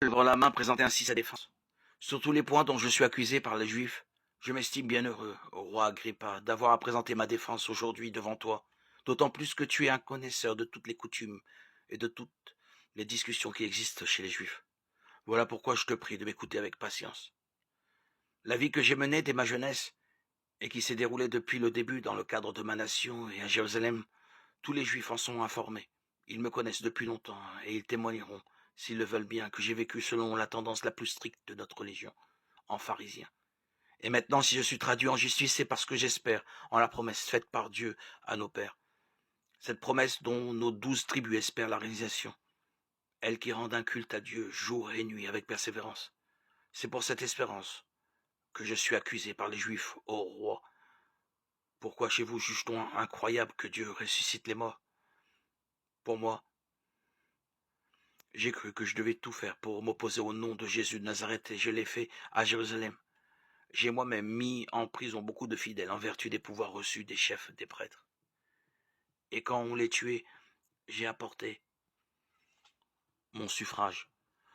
lève la main, présenter ainsi sa défense. Sur tous les points dont je suis accusé par les Juifs, je m'estime bien heureux, ô roi Agrippa, d'avoir à présenter ma défense aujourd'hui devant toi, d'autant plus que tu es un connaisseur de toutes les coutumes et de toutes les discussions qui existent chez les Juifs. Voilà pourquoi je te prie de m'écouter avec patience. La vie que j'ai menée dès ma jeunesse et qui s'est déroulée depuis le début dans le cadre de ma nation et à Jérusalem, tous les Juifs en sont informés. Ils me connaissent depuis longtemps et ils témoigneront, s'ils le veulent bien, que j'ai vécu selon la tendance la plus stricte de notre religion, en pharisien. Et maintenant, si je suis traduit en justice, c'est parce que j'espère en la promesse faite par Dieu à nos pères. Cette promesse dont nos 12 tribus espèrent la réalisation. Elles qui rendent un culte à Dieu jour et nuit avec persévérance. C'est pour cette espérance que je suis accusé par les Juifs, ô roi. Pourquoi chez vous juge-t-on incroyable que Dieu ressuscite les morts? Pour moi, j'ai cru que je devais tout faire pour m'opposer au nom de Jésus de Nazareth et je l'ai fait à Jérusalem. J'ai moi-même mis en prison beaucoup de fidèles en vertu des pouvoirs reçus des chefs des prêtres. Et quand on les tuait, j'ai apporté mon suffrage.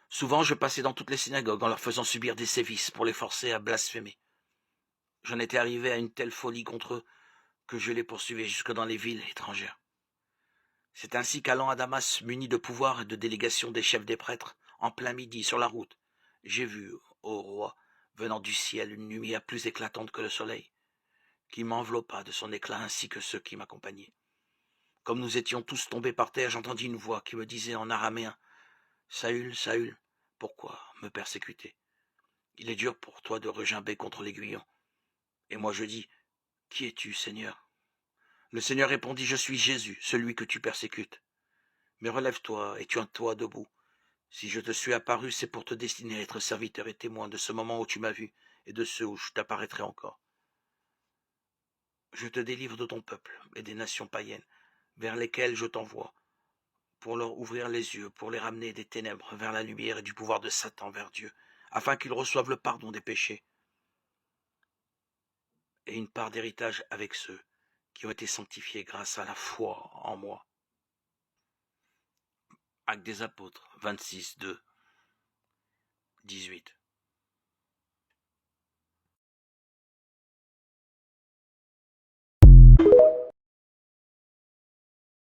Souvent, je passais dans toutes les synagogues en leur faisant subir des sévices pour les forcer à blasphémer. J'en étais arrivé à une telle folie contre eux que je les poursuivais jusque dans les villes étrangères. C'est ainsi qu'allant à Damas, muni de pouvoir et de délégation des chefs des prêtres, en plein midi, sur la route, j'ai vu, ô roi, venant du ciel une lumière plus éclatante que le soleil, qui m'enveloppa de son éclat ainsi que ceux qui m'accompagnaient. Comme nous étions tous tombés par terre, j'entendis une voix qui me disait en araméen, « Saül, Saül, pourquoi me persécuter? Il est dur pour toi de regimber contre l'aiguillon. » Et moi je dis, « Qui es-tu, Seigneur ?» Le Seigneur répondit, « Je suis Jésus, celui que tu persécutes. Mais relève-toi et tiens-toi debout. Si je te suis apparu, c'est pour te destiner à être serviteur et témoin de ce moment où tu m'as vu et de ceux où je t'apparaîtrai encore. Je te délivre de ton peuple et des nations païennes, vers lesquelles je t'envoie, pour leur ouvrir les yeux, pour les ramener des ténèbres vers la lumière et du pouvoir de Satan vers Dieu, afin qu'ils reçoivent le pardon des péchés et une part d'héritage avec ceux qui ont été sanctifiés grâce à la foi en moi. » Actes des Apôtres, 26, 2, 18.